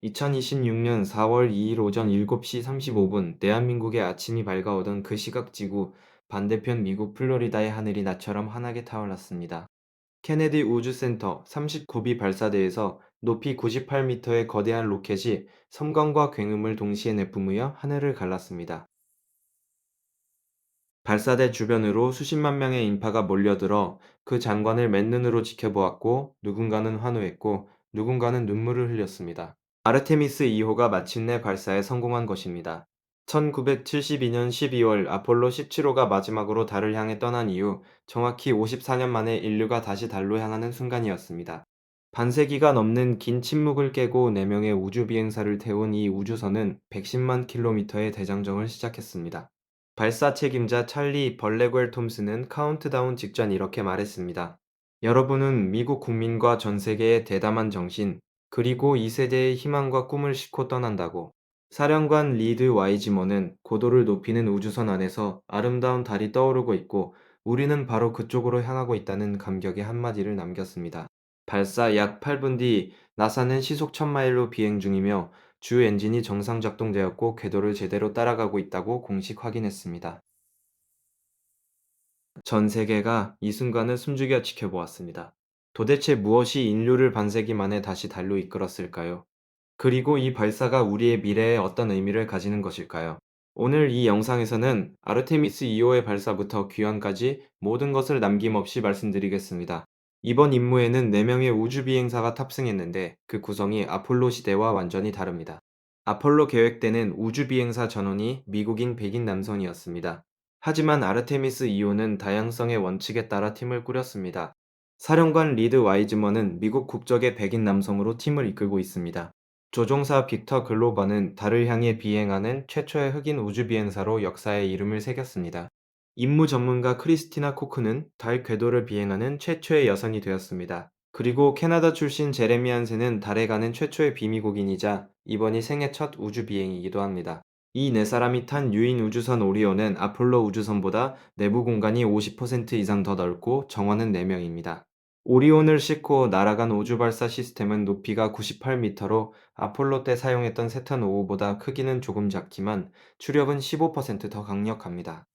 2026년 4월 2일 오전 7시 35분 대한민국의 아침이 밝아오던 그 시각 지구 반대편 미국 플로리다의 하늘이 나처럼 환하게 타올랐습니다. 케네디 우주센터 39B 발사대에서 높이 98m의 거대한 로켓이 섬광과 굉음을 동시에 내뿜으며 하늘을 갈랐습니다. 발사대 주변으로 수십만 명의 인파가 몰려들어 그 장관을 맨눈으로 지켜보았고 누군가는 환호했고 누군가는 눈물을 흘렸습니다. 아르테미스 2호가 마침내 발사에 성공한 것입니다. 1972년 12월 아폴로 17호가 마지막으로 달을 향해 떠난 이후 정확히 54년 만에 인류가 다시 달로 향하는 순간이었습니다. 반세기가 넘는 긴 침묵을 깨고 4명의 우주 비행사를 태운 이 우주선은 110만 킬로미터의 대장정을 시작했습니다. 발사 책임자 찰리 벌레웰 톰슨은 카운트다운 직전 이렇게 말했습니다. 여러분은 미국 국민과 전 세계의 대담한 정신, 그리고 이 세대의 희망과 꿈을 싣고 떠난다고. 사령관 리드 와이즈먼은 고도를 높이는 우주선 안에서 아름다운 달이 떠오르고 있고 우리는 바로 그쪽으로 향하고 있다는 감격의 한마디를 남겼습니다. 발사 약 8분 뒤 나사는 시속 1000마일로 비행 중이며 주 엔진이 정상 작동되었고 궤도를 제대로 따라가고 있다고 공식 확인했습니다. 전 세계가 이 순간을 숨죽여 지켜보았습니다. 도대체 무엇이 인류를 반세기 만에 다시 달로 이끌었을까요? 그리고 이 발사가 우리의 미래에 어떤 의미를 가지는 것일까요? 오늘 이 영상에서는 아르테미스 2호의 발사부터 귀환까지 모든 것을 남김없이 말씀드리겠습니다. 이번 임무에는 4명의 우주 비행사가 탑승했는데 그 구성이 아폴로 시대와 완전히 다릅니다. 아폴로 계획 때는 우주 비행사 전원이 미국인 백인 남성이었습니다. 하지만 아르테미스 2호는 다양성의 원칙에 따라 팀을 꾸렸습니다. 사령관 리드 와이즈먼은 미국 국적의 백인 남성으로 팀을 이끌고 있습니다. 조종사 빅터 글로버는 달을 향해 비행하는 최초의 흑인 우주 비행사로 역사에 이름을 새겼습니다. 임무 전문가 크리스티나 코크는 달 궤도를 비행하는 최초의 여성이 되었습니다. 그리고 캐나다 출신 제레미 한센은 달에 가는 최초의 비미국인이자 이번이 생애 첫 우주 비행이기도 합니다. 이 네 사람이 탄 유인 우주선 오리온은 아폴로 우주선보다 내부 공간이 50% 이상 더 넓고 정원은 4명입니다. 오리온을 싣고 날아간 우주 발사 시스템은 높이가 98m로 아폴로 때 사용했던 세턴 5호보다 크기는 조금 작지만 추력은 15%더 강력합니다.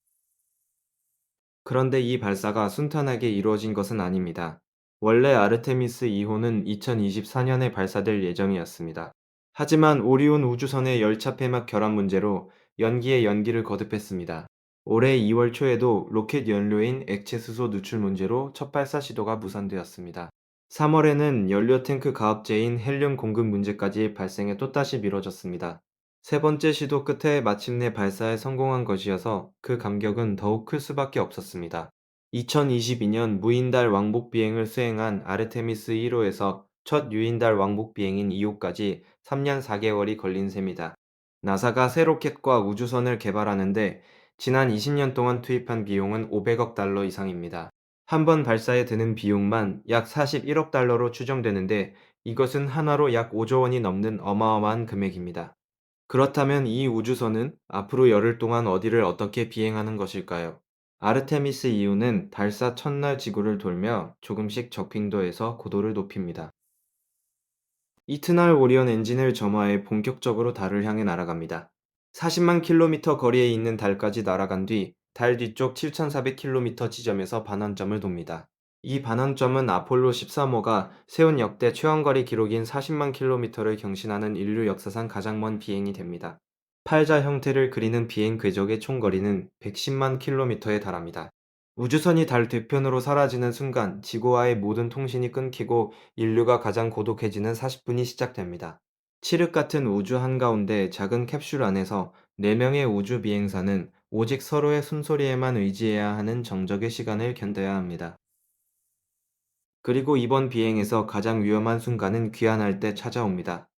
그런데 이 발사가 순탄하게 이루어진 것은 아닙니다. 원래 아르테미스 2호는 2024년에 발사될 예정이었습니다. 하지만 오리온 우주선의 열차 폐막 결함 문제로 연기에 연기를 거듭했습니다. 올해 2월 초에도 로켓 연료인 액체 수소 누출 문제로 첫 발사 시도가 무산되었습니다. 3월에는 연료 탱크 가압제인 헬륨 공급 문제까지 발생해 또다시 미뤄졌습니다. 세 번째 시도 끝에 마침내 발사에 성공한 것이어서 그 감격은 더욱 클 수밖에 없었습니다. 2022년 무인달 왕복 비행을 수행한 아르테미스 1호에서 첫 유인달 왕복 비행인 2호까지 3년 4개월이 걸린 셈이다. 나사가 새 로켓과 우주선을 개발하는데 지난 20년 동안 투입한 비용은 500억 달러 이상입니다. 한 번 발사에 드는 비용만 약 41억 달러로 추정되는데 이것은 한화로 약 5조 원이 넘는 어마어마한 금액입니다. 그렇다면 이 우주선은 앞으로 열흘 동안 어디를 어떻게 비행하는 것일까요? 아르테미스 2호는 발사 첫날 지구를 돌며 조금씩 적빙도에서 고도를 높입니다. 이튿날 오리온 엔진을 점화해 본격적으로 달을 향해 날아갑니다. 40만 킬로미터 거리에 있는 달까지 날아간 뒤 달 뒤쪽 7,400킬로미터 지점에서 반환점을 돕니다. 이 반환점은 아폴로 13호가 세운 역대 최원거리 기록인 40만 킬로미터를 경신하는 인류 역사상 가장 먼 비행이 됩니다. 팔자 형태를 그리는 비행 궤적의 총 거리는 110만 킬로미터에 달합니다. 우주선이 달 뒤편으로 사라지는 순간 지구와의 모든 통신이 끊기고 인류가 가장 고독해지는 40분이 시작됩니다. 칠흑 같은 우주 한가운데 작은 캡슐 안에서 4명의 우주 비행사는 오직 서로의 숨소리에만 의지해야 하는 정적의 시간을 견뎌야 합니다. 그리고 이번 비행에서 가장 위험한 순간은 귀환할 때 찾아옵니다.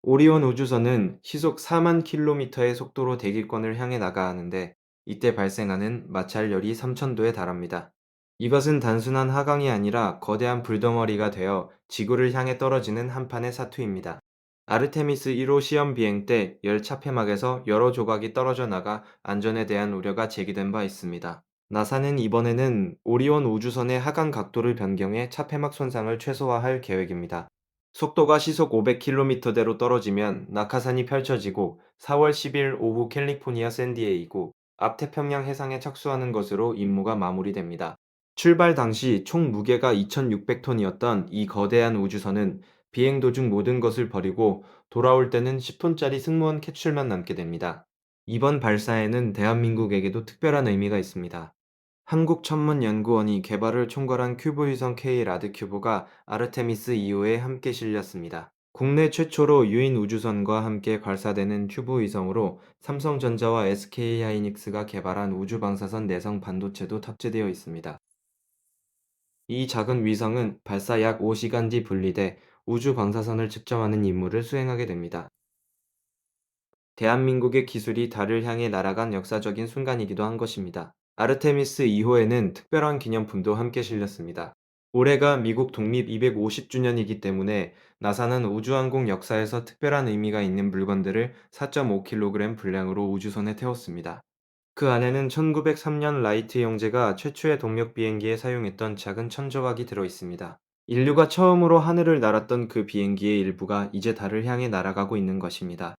오리온 우주선은 시속 4만 킬로미터의 속도로 대기권을 향해 나가야 하는데 이때 발생하는 마찰열이 3000도에 달합니다. 이것은 단순한 하강이 아니라 거대한 불덩어리가 되어 지구를 향해 떨어지는 한판의 사투입니다. 아르테미스 1호 시험 비행 때 열차 폐막에서 여러 조각이 떨어져 나가 안전에 대한 우려가 제기된 바 있습니다. 나사는 이번에는 오리온 우주선의 하강 각도를 변경해 차 폐막 손상을 최소화할 계획입니다. 속도가 시속 500km대로 떨어지면 낙하산이 펼쳐지고 4월 10일 오후 캘리포니아 샌디에이고 앞태평양 해상에 착수하는 것으로 임무가 마무리됩니다. 출발 당시 총 무게가 2,600톤이었던 이 거대한 우주선은 비행 도중 모든 것을 버리고 돌아올 때는 10톤짜리 승무원 캡슐만 남게 됩니다. 이번 발사에는 대한민국에게도 특별한 의미가 있습니다. 한국천문연구원이 개발을 총괄한 큐브 위성 K 라드큐브가 아르테미스 2호에 함께 실렸습니다. 국내 최초로 유인 우주선과 함께 발사되는 큐브 위성으로 삼성전자와 SK하이닉스가 개발한 우주방사선 내성 반도체도 탑재되어 있습니다. 이 작은 위성은 발사 약 5시간 뒤 분리돼 우주 방사선을 측정하는 임무를 수행하게 됩니다. 대한민국의 기술이 달을 향해 날아간 역사적인 순간이기도 한 것입니다. 아르테미스 2호에는 특별한 기념품도 함께 실렸습니다. 올해가 미국 독립 250주년이기 때문에 나사는 우주항공 역사에서 특별한 의미가 있는 물건들을 4.5kg 분량으로 우주선에 태웠습니다. 그 안에는 1903년 라이트 형제가 최초의 동력 비행기에 사용했던 작은 천조각이 들어 있습니다. 인류가 처음으로 하늘을 날았던 그 비행기의 일부가 이제 달을 향해 날아가고 있는 것입니다.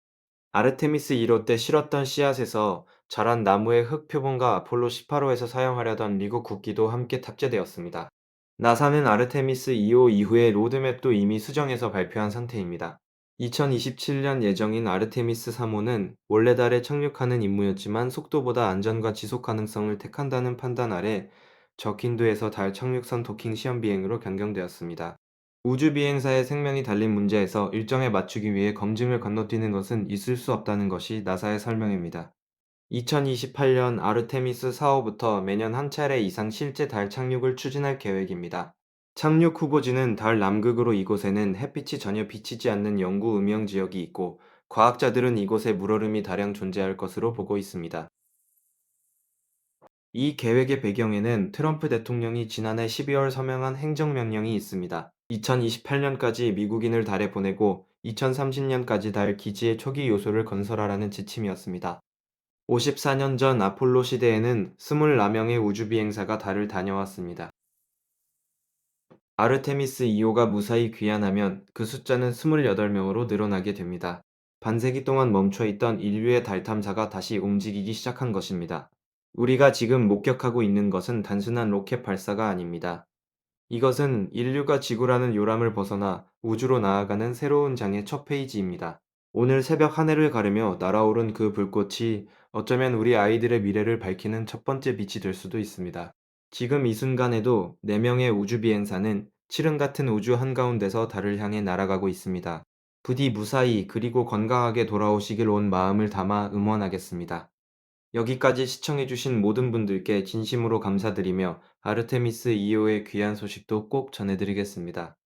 아르테미스 1호 때 실었던 씨앗에서 자란 나무의 흙 표본과 아폴로 18호에서 사용하려던 미국 국기도 함께 탑재되었습니다. 나사는 아르테미스 2호 이후의 로드맵도 이미 수정해서 발표한 상태입니다. 2027년 예정인 아르테미스 3호는 원래 달에 착륙하는 임무였지만 속도보다 안전과 지속 가능성을 택한다는 판단 아래 저킨도에서 달 착륙선 도킹 시험 비행으로 변경되었습니다. 우주 비행사의 생명이 달린 문제에서 일정에 맞추기 위해 검증을 건너뛰는 것은 있을 수 없다는 것이 나사의 설명입니다. 2028년 아르테미스 4호부터 매년 한 차례 이상 실제 달 착륙을 추진할 계획입니다. 착륙 후보지는 달 남극으로 이곳에는 햇빛이 전혀 비치지 않는 영구 음영 지역이 있고 과학자들은 이곳에 물얼음이 다량 존재할 것으로 보고 있습니다. 이 계획의 배경에는 트럼프 대통령이 지난해 12월 서명한 행정명령이 있습니다. 2028년까지 미국인을 달에 보내고 2030년까지 달 기지의 초기 요소를 건설하라는 지침이었습니다. 54년 전 아폴로 시대에는 24명의 우주비행사가 달을 다녀왔습니다. 아르테미스 2호가 무사히 귀환하면 그 숫자는 28명으로 늘어나게 됩니다. 반세기 동안 멈춰있던 인류의 달 탐사가 다시 움직이기 시작한 것입니다. 우리가 지금 목격하고 있는 것은 단순한 로켓 발사가 아닙니다. 이것은 인류가 지구라는 요람을 벗어나 우주로 나아가는 새로운 장의 첫 페이지입니다. 오늘 새벽 하늘을 가르며 날아오른 그 불꽃이 어쩌면 우리 아이들의 미래를 밝히는 첫 번째 빛이 될 수도 있습니다. 지금 이 순간에도 4명의 우주 비행사는 칠흑 같은 우주 한가운데서 달을 향해 날아가고 있습니다. 부디 무사히 그리고 건강하게 돌아오시길 온 마음을 담아 응원하겠습니다. 여기까지 시청해주신 모든 분들께 진심으로 감사드리며 아르테미스 2호의 귀한 소식도 꼭 전해드리겠습니다.